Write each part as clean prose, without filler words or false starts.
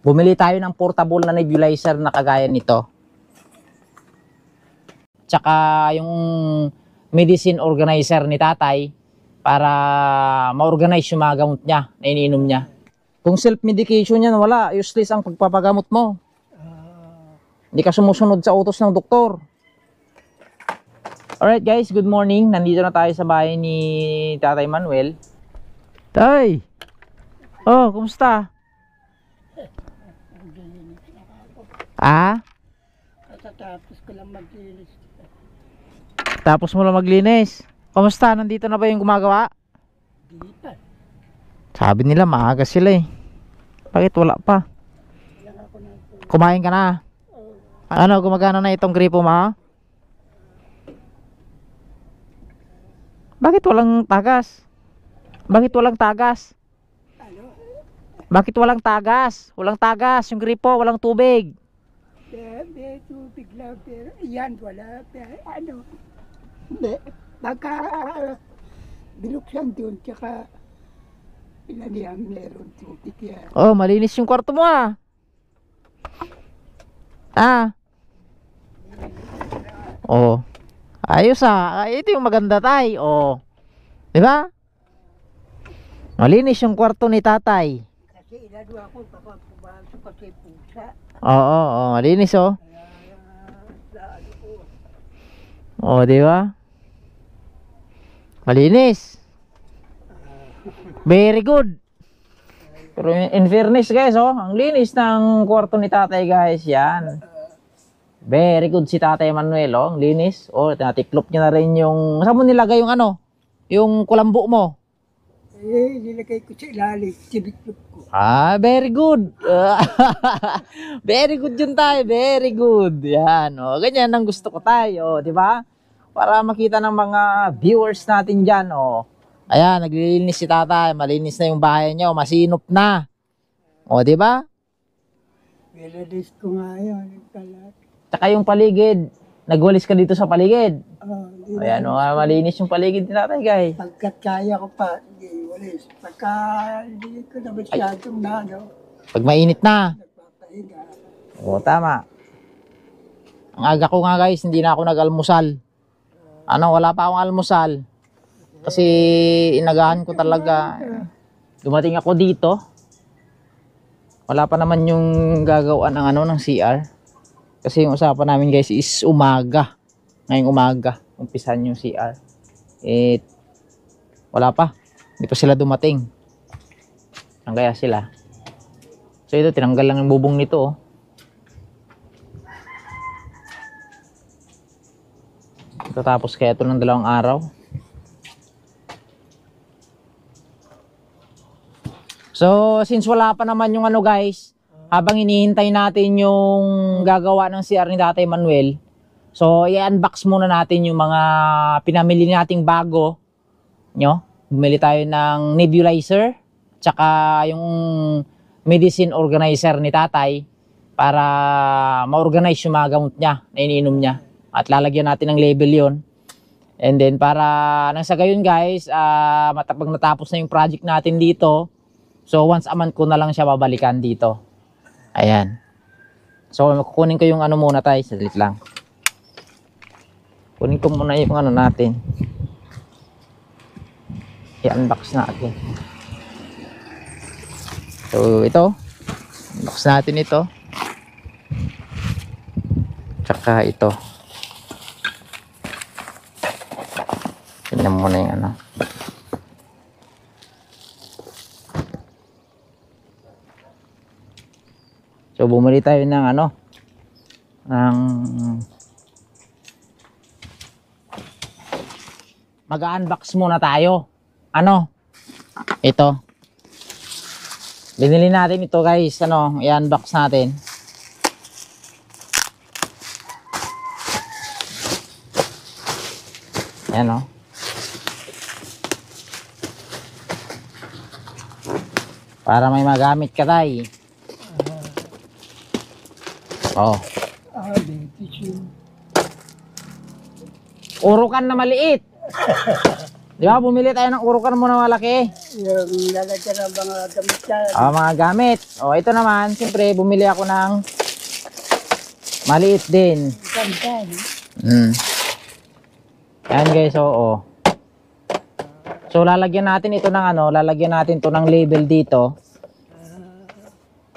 Bumili tayo ng portable na nebulizer na kagaya nito. Tsaka yung medicine organizer ni tatay para ma-organize yung mga gamot niya na iniinom niya. Kung self-medication yan, wala. Useless ang pagpapagamot mo. Hindi ka sumusunod sa utos ng doktor. Alright guys, good morning. Nandito na tayo sa bahay ni Tatay Manuel. Tay! Oh, kumusta? Ah? Katatapos ko lang maglinis. Tapos mo lang maglinis. Kumusta? Nandito na ba yung gumagawa? Di pa. Sabi nila maaga sila eh. Bakit wala pa? Kumain ka na? Ano, gumagana na itong gripo mo? Bakit walang tagas? Bakit walang tagas? Ano? Bakit walang tagas? Walang tagas yung gripo, walang tubig. May tubig lang pero yan wala. Ano? Hindi. Baka binuksan doon tsaka ilan yan meron tubig yan. Oh, malinis yung kwarto mo ah. Ah. Oh. Ayos ah. Ito yung maganda tay. Oh. 'Di ba? Malinis yung kwarto ni tatay. Kasi inano ako baka pumasok kasi pusa. Oo, oh, malinis oh. Oh, 'di ba? Malinis. Very good. Pero in fairness guys, oh, ang linis ng kwarto ni tatay guys, yan. Very good si Tatay Manuel, oh, ang linis. Oh, tinatiklop niya na rin yung, saan mo nilagay yung ano? Yung kulambo mo? Nilagay ko sa ilalim, tiniklop ko. Ah, very good. Very good yun tayo, very good. Yan, oh, ganyan ang gusto ko tayo, di ba? Para makita ng mga viewers natin dyan, oh. Ayan, naglilinis si tatay, malinis na yung bahay niya, oh, masinop na. O, di ba? Nilalis ko nga yun. Tsaka yung paligid, nagwalis ka dito sa paligid. Oh, Ayan, oh, malinis yung paligid ni tatay, guys. pagkat kaya ko pa, hindi walis. Pagka hindi ko na masyadong na, no, Pag mainit na. nagpapahinga. O, tama. Ang aga ko nga, guys, hindi na ako nag-almusal. Ano, wala pa akong almusal. Kasi inagahan ko talaga. Dumating ako dito. Wala pa naman yung gagawan ng ano ng CR. Kasi yung usapan namin guys is umaga. Ngayong umaga, umpisan yung CR. Eh wala pa. Hindi pa sila dumating. Ang kaya sila. So ito tinanggal lang yung bubong nito, oh. Tatapos kaya ito ng 2 araw. So, since wala pa naman yung ano guys, habang hinihintay natin yung gagawa ng CR ni Tatay Manuel, so i-unbox muna natin yung mga pinamili nating bago. Nyo? Bumili tayo ng nebulizer, tsaka yung medicine organizer ni tatay para ma-organize yung mga gamot niya na iniinom niya. At lalagyan natin ng label yon. And then para nang sa gayon guys, pag natapos na yung project natin dito, so once a month ko na lang siya babalikan dito. Ayan. So kukunin ko yung ano muna tayo, saglit lang. Kunin ko muna yung ano natin. I-unbox natin. So ito, unbox natin ito. Tsaka ito. Tingnan muna yung ano. So bumili tayo ng ano, ng mag-unbox muna tayo. Ano? Ito. Binili natin ito guys, ano, i-unbox natin. Ayan, oh. Para may magamit ka tayo. Oh. Tissue. Urukan na maliit. Di ba, bumili tayo ng urukan mo na malaki. Yung lalagyan ng mga gamit yan. Mga gamit. Ito naman, siyempre, bumili ako ng maliit din. Ganda. Yan guys, oo. So, lalagyan natin ito ng lalagyan natin to ng label dito.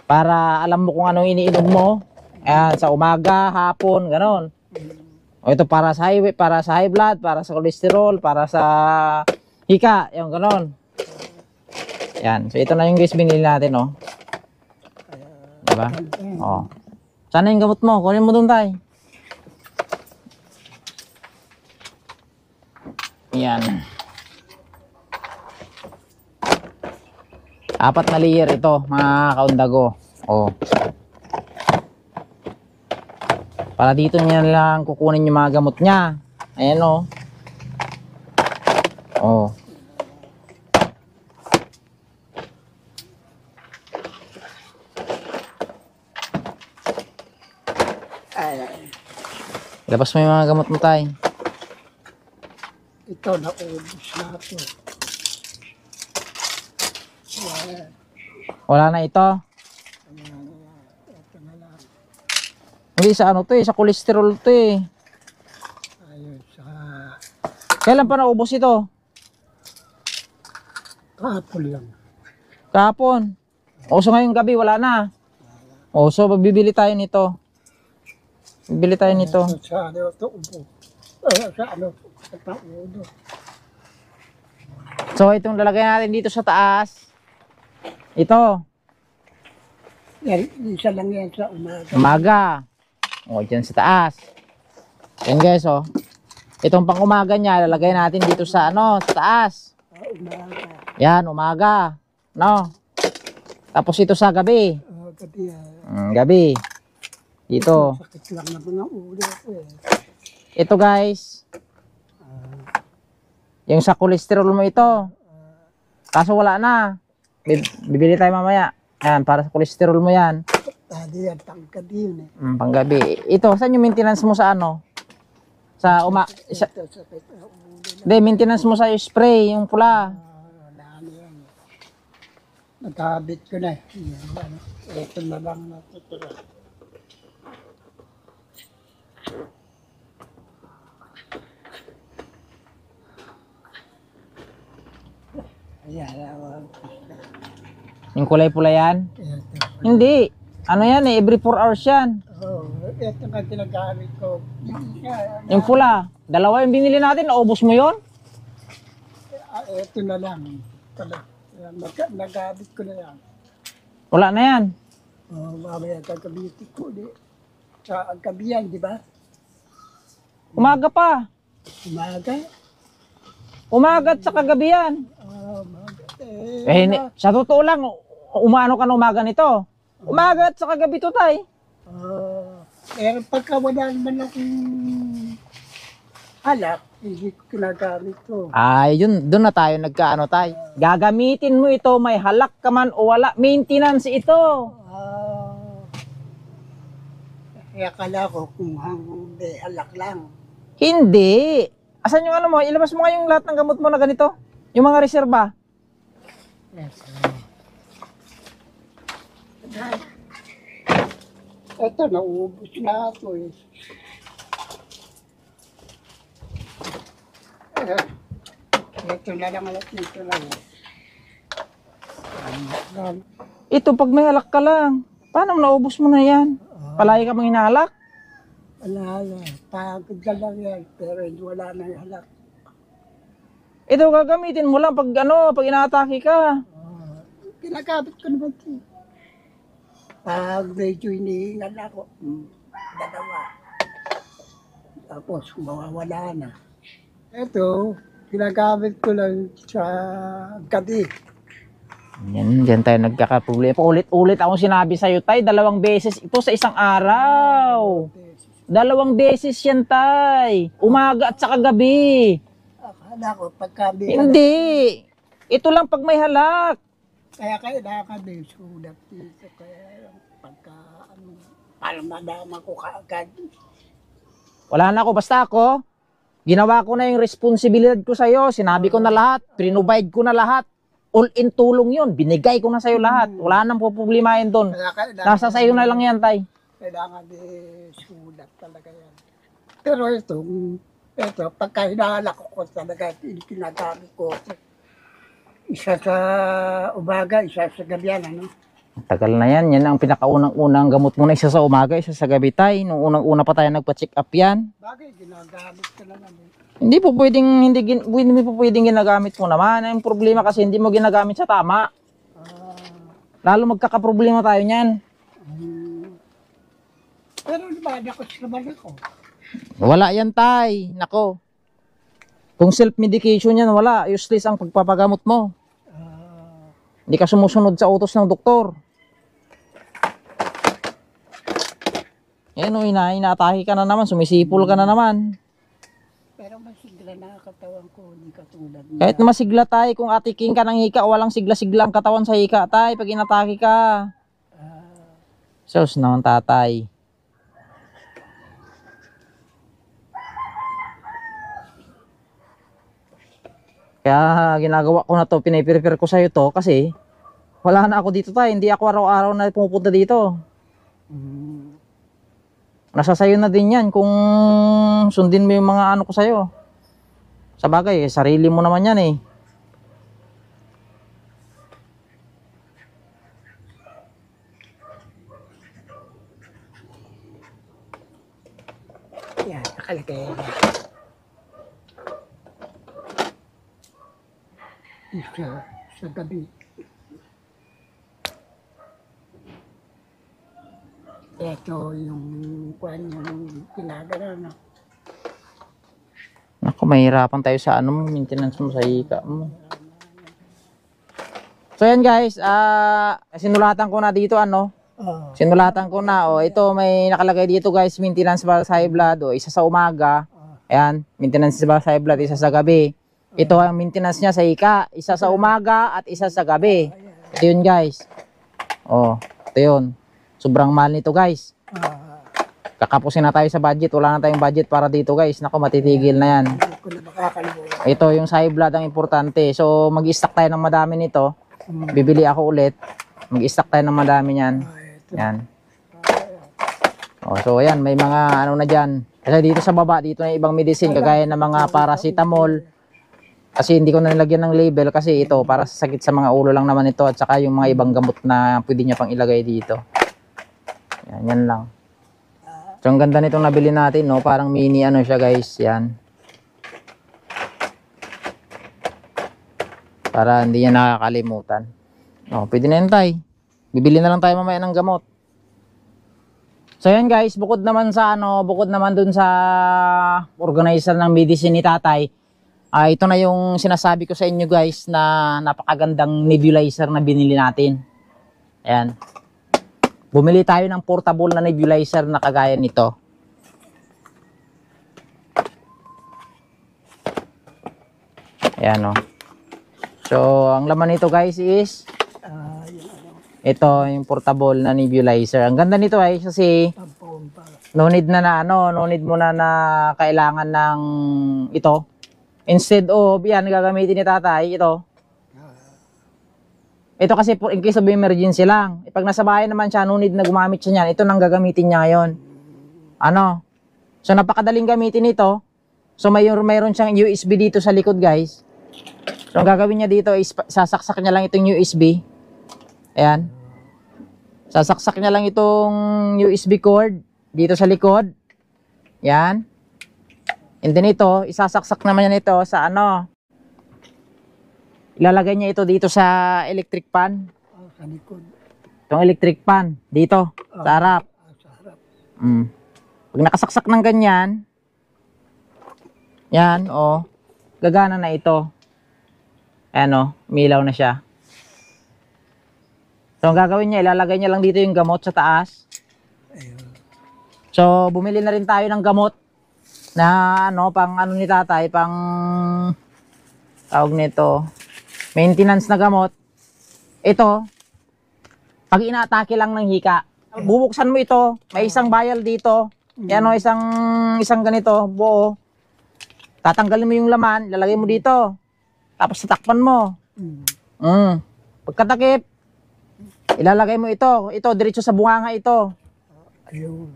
Para alam mo kung anong iniinom mo. Ayan, sa umaga, hapon, ganon. Ito para sa high blood, para sa cholesterol, para sa hika, yung ganon. Yan, so ito na yung guys binili natin, oh. Diba? Oh. Sana yung gamot mo, kunin mo doon tayo. Yan. 4 na layer ito, mga kaundago. Oh. Para dito niya lang kukunin yung mga gamot niya. Ayan, oh. Oh. Labas mo yung mga gamot mo, tay. Ito, naubos na ito. Wala na ito. Ito na lang. Hindi sa to sa cholesterol to eh. Ayun, sa Kailan pa naubos ito? kahapon lang. Kahapon. So ngayong gabi wala na. So bibili tayo nito. Bibili tayo nito. Sa ano, ito, ubo. Sa ano, sa paudo. So itong lalagay natin dito sa taas. Ito. Yan, isa lang yan sa umaga. Umaga. Dyan sa taas. Yan guys, oh. Itong pang umaga niya, lalagay natin dito sa sa taas. Umaga. Yan, umaga. No. Tapos ito sa gabi. Gabi yan. Gabi. Dito. Sakit lang na mga ulo ko eh. Ito guys. Yung sa cholesterol mo ito. Kaso wala na. Bibili tayo mamaya. Ayan, para sa cholesterol mo yan. Tadi yan, panggabi yun eh. Panggabi. Ito, saan yung maintenance mo sa Sa Ito, sakit na ulo. Hindi, maintenance mo sa spray, yung pula. Dami yan. Nagkabit ko na eh. Yan, ano. Ito na lang natuturo. Ayan, Yung kulay pula yan. ito. Hindi. Ano yan eh, every 4 hours yan. Ito nga ginagamit ko. Yung pula. Dalawa yung binili natin, naubos mo yon. Ito na lang. Nagamit ko na yan. Wala na yan. Mamaya gagamitin ko ulit. Sa gabi yan, di ba? Umaga pa. Umaga. Umaga at sa kagabi yan. Umaga. Sa totoo lang, umano ka na umaga nito. Umaga at sa kagabi to tay. Pero pagka wala naman akong alak, hindi ko ginagamit to. Yun, doon na tayo nagkaano tay. Gagamitin mo ito, may halak ka man o wala. Maintenance ito. Kaya kala ko kung hindi alak lang. Hindi. Asan yung mo? Ilabas mo nga yung lahat ng gamot mo na ganito. Yung mga reserba. Yes. Ito, naubos na ito eh. Ito na lang alat nito lang. Ito, pag may halak ka lang. Paano naubos mo na yan? Palagi ka mang hinalak? Wala na. Pagod na lang yan. Pero wala na yung halak. Ito, gagamitin mo lang pag pag inaatake ka. Ginagamit ko naman ito. Pag medyo hinihingal ako, dalawa. Tapos mawawala na. Ito, ginagamit ko lang sa gabi. Yan tayo nagkakaproblema. Ulit-ulit akong sinabi sa'yo, tay. 2 beses ito sa isang araw. 2 beses yan, tay. Umaga at saka gabi. Akala ko pagkabi. Hindi. Ito lang pag may halak. Kaya nakakabi sulat dito. Kaya pagka para madama ko kaagad. Wala na ako. Basta ako, Ginawa ko na yung responsibilidad ko sa'yo. Sinabi ko na lahat. Prinobide ko na lahat. All in tulong yun. Binigay ko na sa'yo lahat. Wala nang problemahin doon. Nasa sa'yo na lang yan, tay. Kailangan sulat talaga yan. Pero ito, pagka hinahalak ko talaga, kinagamit ko. Isa sa umaga, isa sa gabi yan, ano? Tagal na yan. Yan ang pinakaunang-unang gamot mo na isa sa umaga, isa sa gabi, tay. Nung unang-una pa tayo nagpa-check up yan. Bagay, ginagamit ko naman. Hindi po pwedeng ginagamit mo naman. Ang problema kasi hindi mo ginagamit sa tama. Lalo magkakaproblema tayo niyan. Pero lumalakot naman ako. Wala yan, tay. Nako. Kung self-medication yan, wala. Useless ang pagpapagamot mo. Hindi ka sumusunod sa utos ng doktor. Yan o, inaatake ka na naman. Sumisipol ka na naman. Pero masigla na katawan ko, hindi katulad niya. Kahit na masigla, tay, kung atiking ka ng hika, walang sigla-sigla ang katawan sa hika, tay, pag inatake ka. Sus naman, tatay. Kaya ginagawa ko na to, pinaprepare ko sa'yo to kasi wala na ako dito, tay. Hindi ako araw-araw na pumupunta dito. Nasa sayo na din yan kung sundin mo yung mga ano ko sa'yo. Sa bagay, sarili mo naman yan eh. Yan, nakalagay na. Sa gabi. Ito yung ginagana na. Ako, mahirapan tayo sa ano mo, maintenance mo sa hika mo. So yan guys, sinulatan ko na dito ano. Sinulatan ko na, ito may nakalagay dito guys, maintenance para sa high blood, isa sa umaga. Ayan, maintenance para sa high blood, isa sa gabi. Ito ang maintenance niya sa hika, isa sa umaga at isa sa gabi. Ito yun guys. Ito yun. Sobrang mahal nito guys. Kakapusin na tayo sa budget, wala na tayong budget para dito guys. Nako, matitigil na yan. Ito yung sa high blood ang importante. So mag-stock tayo ng madami nito. Bibili ako ulit. Mag-stock tayo ng madami niyan. Yan. So ayan, may mga ano na dyan. Kasi dito sa baba, dito na ibang medicine kagaya ng mga paracetamol. Kasi hindi ko na nilagyan ng label kasi ito para sa sakit sa mga ulo lang naman ito at saka yung mga ibang gamot na pwede niya pang ilagay dito. Yan lang. So ang ganda nitong nabili natin, no? Parang mini ano siya guys, yan. Para hindi niya nakakalimutan. Pwede na yun, tay. Bibili na lang tayo mamaya ng gamot. So yan guys, bukod naman dun sa organizer ng medicine ni tatay, ito na yung sinasabi ko sa inyo guys na napakagandang nebulizer na binili natin. Ayan. Bumili tayo ng portable na nebulizer na kagaya nito. Ayan o. So, ang laman nito guys is ito, yung portable na nebulizer. Ang ganda nito ay kasi no need mo na kailangan ng ito. Instead of yan, gagamitin ni tatay, ito. Ito kasi in case of emergency lang. Pag nasa bahay naman siya, no need na gumamit siya niyan. Ito nang gagamitin niya ngayon. So napakadaling gamitin ito. So mayroon siyang USB dito sa likod guys. So ang gagawin niya dito is sasaksak niya lang itong USB. Ayan. Sasaksak niya lang itong USB cord dito sa likod. Yan. And then ito, isasaksak naman yan ito sa ilalagay niya ito dito sa electric pan. Sa likod. Itong electric pan, dito, sa harap. Pag nakasaksak ng ganyan, yan, gagana na ito. Ayan umilaw na siya. So ang gagawin niya, ilalagay niya lang dito yung gamot sa taas. So bumili na rin tayo ng gamot na pang ni tatay, pang tawag nito, maintenance na gamot. Ito, pag inaatake lang ng hika, bubuksan mo ito, may isang vial dito. Yan isang ganito, buo. Tatanggalin mo yung laman, lalagay mo dito. Tapos tatakpan mo. Pagkatakip, ilalagay mo ito. Ito, diretso sa bunganga ito. Ayun.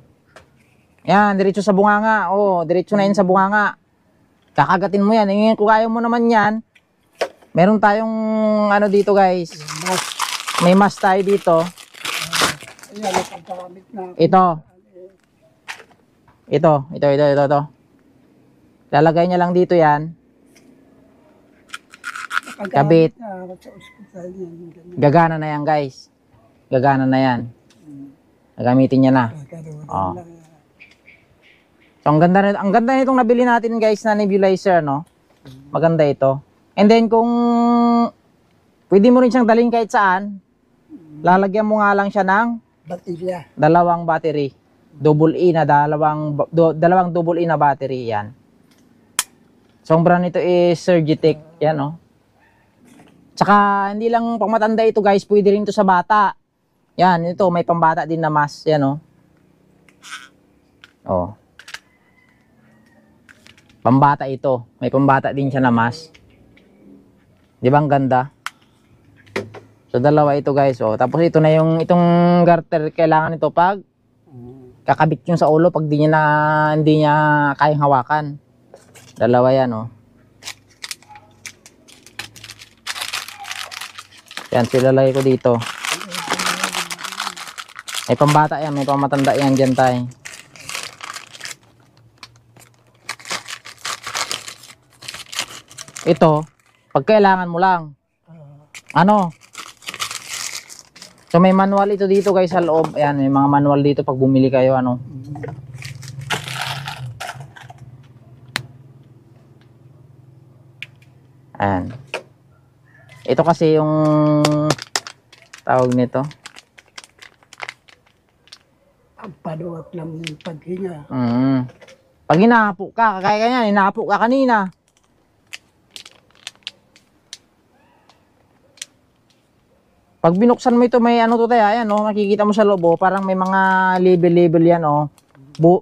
Yan, diretso sa bunganga. Oo, diretso na yun sa bunganga. Kakagatin mo yan. Ngayon, kung kaya mo naman yan, meron tayong ano dito guys. May mas tayo dito. Ayan, nakagamit na. Ito. Lalagay niya lang dito yan. Kabit. Na, sa ospital yan. Ganyan. Gagana na yan guys. Gagana na yan. Gagamitin niya na. Ganoon Oo. lang. So, ang ganda nitong nabili natin guys na nebulizer, no? Maganda ito. And then kung pwede mo rin siyang dalhin kahit saan, lalagyan mo nga lang siya ng Baterya. dalawang battery. Double E na dalawang double E na battery yan. So, ang brand nito is Surgitech, yan, no? Tsaka hindi lang pangmatanda ito guys, pwede rin ito sa bata. Yan, ito may pambata din na mask, yan, no? Oh. Pambata ito. May pambata din siya na mask. Di ba ang ganda? So dalawa ito guys. Oh. Tapos ito na yung itong garter. Kailangan ito pag kakabit yung sa ulo pag hindi niya kayang hawakan. Dalawa yan oh. Yan, silalagay ko dito. May pambata yan. May pamatanda yan dyan tayo. Ito, pag kailangan mo lang. Ano? So may manual ito dito guys sa loob. Ayan, may mga manual dito pag bumili kayo ano. Ayan. Ito kasi yung tawag nito. Ang panuwag ng paghinga. Pag hinapo ka, kaya ganyan, hinapo ka kanina. Pag binuksan mo ito, may ano to tayo, ayan oh, makikita mo sa loob oh, parang may mga label yan oh.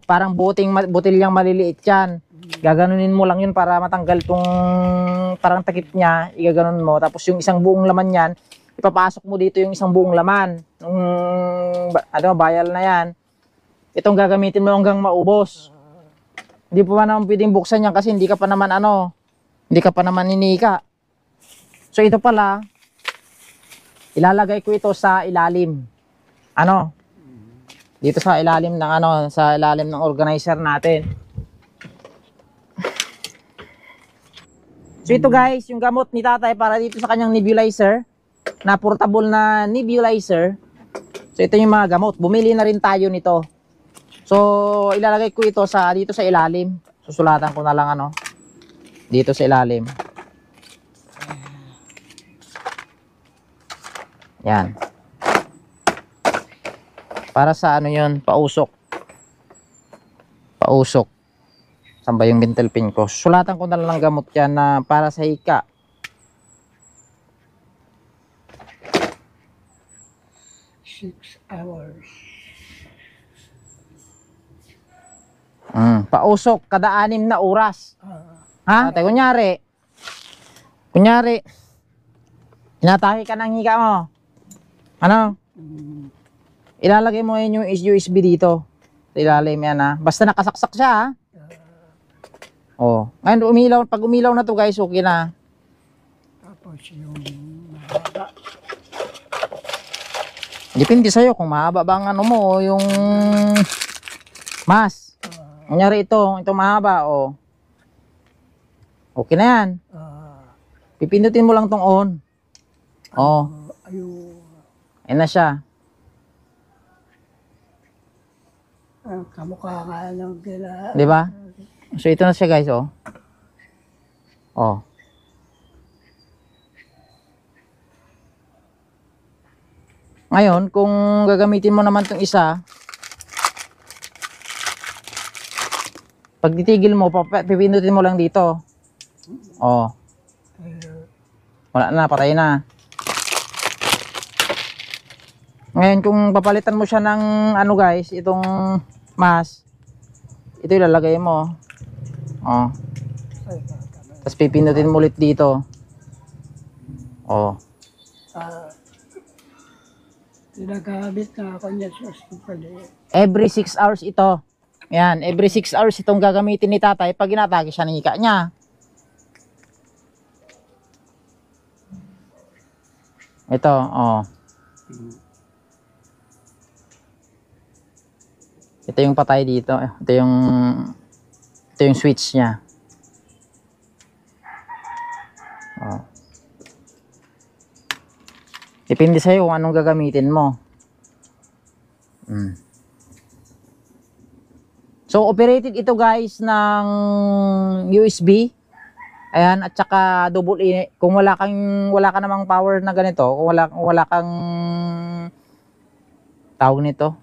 Parang botilyang maliliit yan. Gaganunin mo lang yun para matanggal tong parang takip niya, igaganon mo. Tapos yung isang buong laman yan, ipapasok mo dito yung isang buong laman. Bayal na yan. Itong gagamitin mo hanggang maubos. Hindi pa naman pwedeng buksan yan kasi hindi ka pa naman ninika. So ito pala, ilalagay ko ito sa ilalim. Ano? Dito sa ilalim ng organizer natin. So ito guys, yung gamot ni tatay para dito sa kanyang nebulizer, na portable na nebulizer. So ito yung mga gamot. Bumili na rin tayo nito. So ilalagay ko ito dito sa ilalim. Susulatan ko na lang ano. Dito sa ilalim. Yan. Para sa ano yun, pausok. Pausok. Saan ba yung dental pin ko? Sulatan ko na lang gamot yan na para sa hika. Six hours. Pausok kada 6 na oras. Ha? Kunyari, hinatake ka ng hika mo. Ano? Ilalagay mo yun yung USB dito. Sa ilalim yan ha. Basta nakasaksak siya ha. Oh. Ngayon pag umilaw na to guys, okay na. Tapos yung mahaba. Depende sa'yo kung mahaba ba ang ano mo, yung mas. Kunyari ito mahaba, oh. Okay na yan. Pipindutin mo lang tong on. Oh. Ayun. Ayan na siya. Kamukha nga lang kila. Di ba? So ito na siya guys, oh. Oh. Ngayon, kung gagamitin mo naman itong isa, pag titigil mo, pipindutin mo lang dito. Oh. Wala na, patay na. Ngayon, kung papalitan mo siya ng ano guys, itong mask, ito ilalagay mo. Oh. Ay, ganun. Tapos pipindutin mo ulit dito. Oh. Ginagamit na ako niya sa hospital eh. Every 6 hours ito. Yan, every 6 hours itong gagamitin ni tatay pag inatake siya ng hika niya. Ito, oh. Ito yung patay dito. Ito yung switch niya. Oh. Depende sa'yo kung anong gagamitin mo. So, operated ito guys ng USB. Ayan, at saka double A. Kung wala ka namang power na ganito, kung wala kang tawag nito.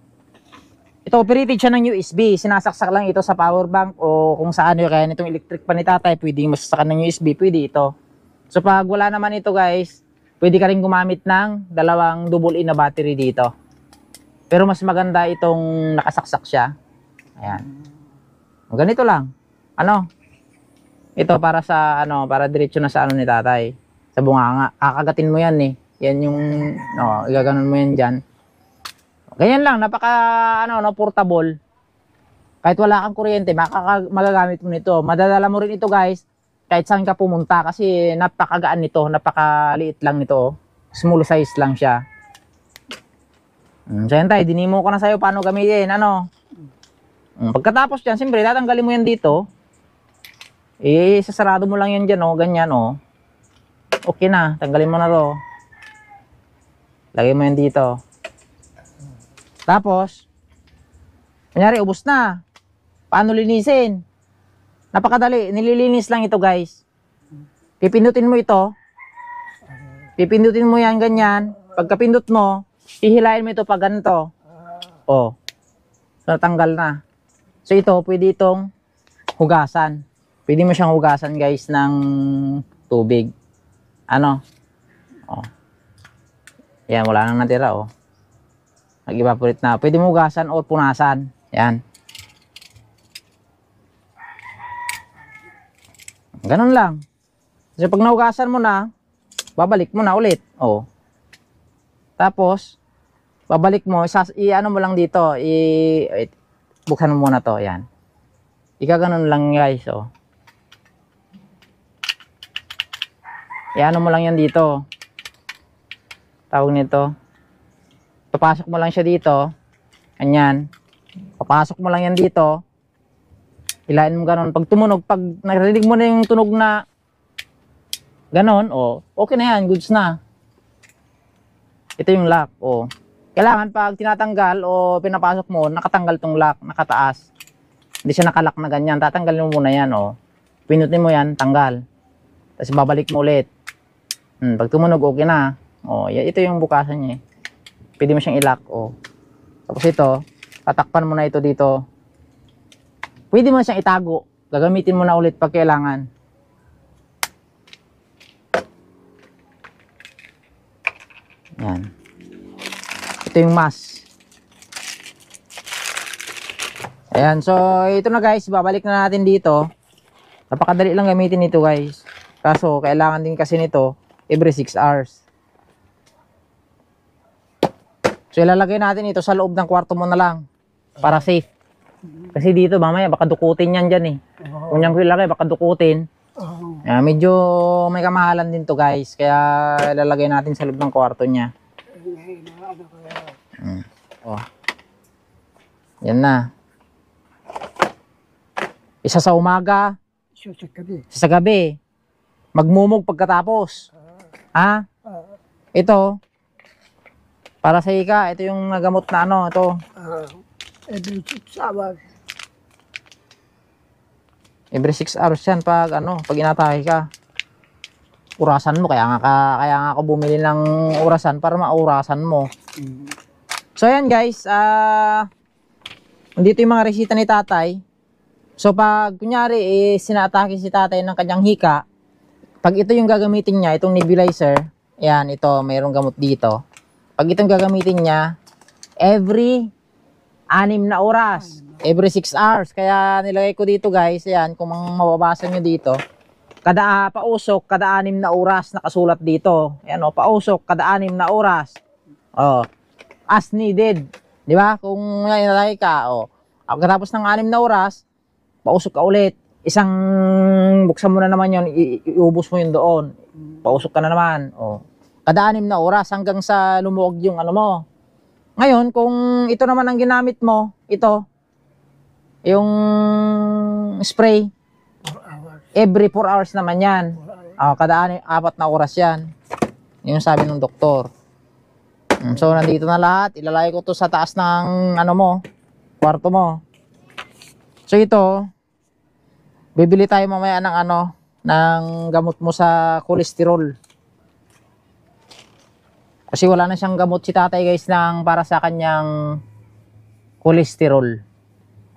Ito, operated siya ng USB. Sinasaksak lang ito sa power bank o kung saan yun. Kaya nitong electric pa ni tatay, pwedeng masasakan ng USB, pwede ito. So, pag wala naman ito guys, pwede ka rin gumamit ng dalawang double A na battery dito. Pero mas maganda itong nakasaksak siya. Ayan. Ganito lang. Ano? Ito para sa para diretso na sa ni tatay. Sa bunganga. Kakagatin mo yan eh. Yan yung igaganon mo yan diyan. Ganyan lang, portable. Kahit wala kang kuryente, magagamit mo nito. Madadala mo rin ito, guys. Kahit saan ka pumunta kasi napakagaan nito, napakaliit lang nito. Small size lang siya. So yan tayo, dinimo ko na sa'yo paano gamitin, Pagkatapos dyan, siyempre, tatanggalin mo yan dito. Sasarado mo lang yan dyan, ganyan, Okay na, tanggalin mo na to. Lagay mo yan dito. Tapos, kunyari, ubos na. Paano linisin? Napakadali, nililinis lang ito, guys. Pipindutin mo ito. Pipindutin mo yan, ganyan. Pagkapindot mo, hihilain mo ito pag ganito. So, natanggal na. So, ito, pwede itong hugasan. Pwede mo siyang hugasan, guys, ng tubig. Yan, wala nang natira, Nag-evaporate na. Pwede mo hugasan o punasan. Yan. Ganun lang. Kasi pag nahugasan mo na, babalik mo na ulit. Tapos, babalik mo, i-ano mo lang dito, buksan mo muna to, yan. Ganun lang guys, I-ano mo lang yan dito. Tawag nito. Papasok mo lang siya dito. Ganyan. Papasok mo lang yan dito. Ilain mo ganun. Pag tumunog, pag narinig mo na yung tunog na ganun, okay na yan, goods na. Ito yung lock, Kailangan pag tinatanggal o pinapasok mo, nakatanggal tong lock, nakataas. Hindi siya nakalock na ganyan. Tatanggalin mo muna yan, Pinutin mo yan, tanggal. Tapos babalik mo ulit. Pag tumunog, okay na. Ito yung bukasan niya. Pwede mo siyang i-lock, Tapos ito, tatakpan mo na ito dito. Pwede mo siyang itago. Gagamitin mo na ulit pag kailangan. Yan. Ito yung mask. Ayan, so ito na guys, babalik na natin dito. Napakadali lang gamitin ito guys. Kaso, kailangan din kasi nito every 6 hours. So ilalagay natin ito sa loob ng kwarto mo na lang. Para safe. Kasi dito mamaya baka dukutin yan dyan Kung yan ko ilagay baka dukutin. Medyo may kamahalan din to guys. Kaya ilalagay natin sa loob ng kwarto niya. Yan na. Isa sa umaga. Isa sa gabi. Magmumog pagkatapos. Ito. Para sa ika, ito yung nagamot na ito. Every 6 hours. Every 6 hours yan pag inatake ka. Urasan mo, kaya nga ako bumili ng urasan para maurasan mo. So ayan guys, dito yung mga resita ni tatay. So pag kunyari sinatake si tatay ng kanyang hika, pag ito yung gagamitin niya, itong nebulizer, ayan, ito, mayroong gamot dito. Pag itong gagamitin niya, every 6 na oras, every 6 hours. Kaya nilagay ko dito guys, ayan, kung mababasa nyo dito, pausok kada 6 na oras nakasulat dito. Ayan o, pausok kada 6 na oras. Oh, as needed. Di ba? Kung inalagay ka, oh, pagkatapos ng 6 na oras, pausok ka ulit. Isang buksan mo na naman yun, iubos mo yun doon. Pausok ka na naman. Oh. Kada 6 na oras hanggang sa lumuwag yung ano mo. Ngayon, kung ito naman ang ginamit mo, ito, yung spray, 4 hours. every 4 hours naman yan. Kada 4 na oras yan. Yung sabi ng doktor. So, nandito na lahat. Ilalagay ko to sa taas ng ano mo, kwarto mo. So, ito, bibili tayo mamaya ng ano, ng gamot mo sa cholesterol. Kasi wala na siyang gamot si tatay guys ng para sa kanyang cholesterol.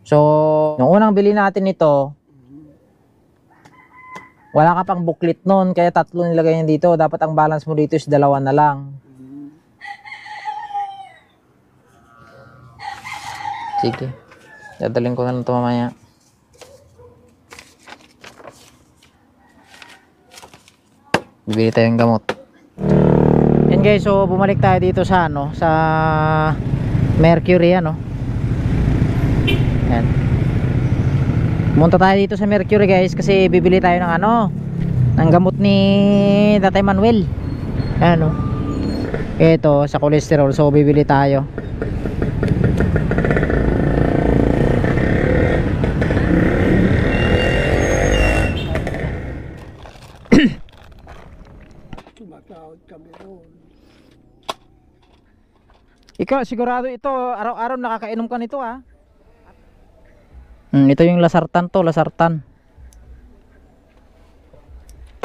So, nung unang bili natin ito, wala ka pang booklet nun, kaya 3 nilagay niya dito. Dapat ang balance mo dito is 2 na lang. Sige. Dadalhin ko na lang ito mamaya. Bibili tayong gamot. Yan guys, so bumalik tayo dito sa ano, sa Mercury ano. Yan. Pumunta tayo dito sa Mercury guys kasi bibili tayo ng ano, ng gamot ni Tatay Manuel. Ayan o. Ito sa cholesterol, so bibili tayo. Tumatawag kami roon. Ikaw sigurado ito araw-araw nakakainom ka nito ah. Ito yung lasartan to, lasartan.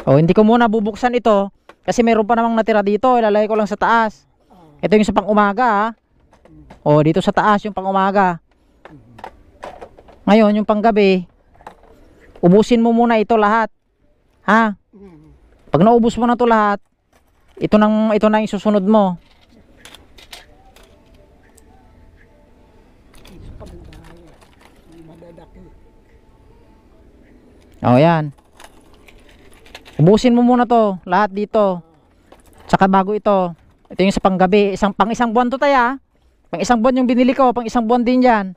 Oh, hindi ko muna bubuksan ito kasi meron pa namang natira dito, ilalagay ko lang sa taas. Ito yung sa pang-umaga ah. Oh, dito sa taas yung pang-umaga. Ngayon yung panggabi, ubusin mo muna ito lahat. Ha? Pag naubos mo na to lahat, ito na yung susunod mo. Oh, yan. Ubusin mo muna to, lahat dito. Tsaka bago ito. Ito yung sa panggabi, pang isang buwan to taya. Pang isang buwan yung binili ko, pang isang buwan din yan.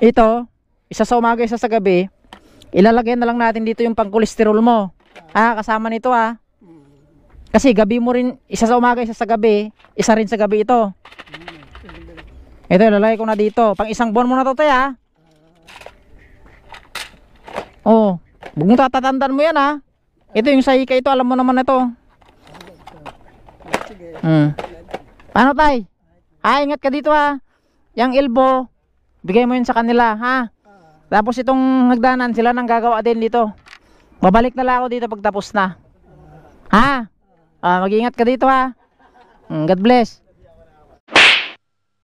Ito, isa sa umaga, isa sa gabi. Ilalagay na lang natin dito yung pang cholesterol mo. Kasama nito Kasi gabi mo rin, isa sa umaga, isa sa gabi, isa rin sa gabi ito. Ito, ilalagay ko na dito. Pang isang buwan mo na to taya. Oh, huwag mong tatatandaan mo yan Ito yung sahika ito, alam mo naman na ito. Paano tay? Ingat ka dito Yang elbow, bigay mo yun sa kanila Tapos itong nagdanan, sila nang gagawa din dito. Babalik na lang ako dito pag tapos na. Mag-iingat ka dito God bless.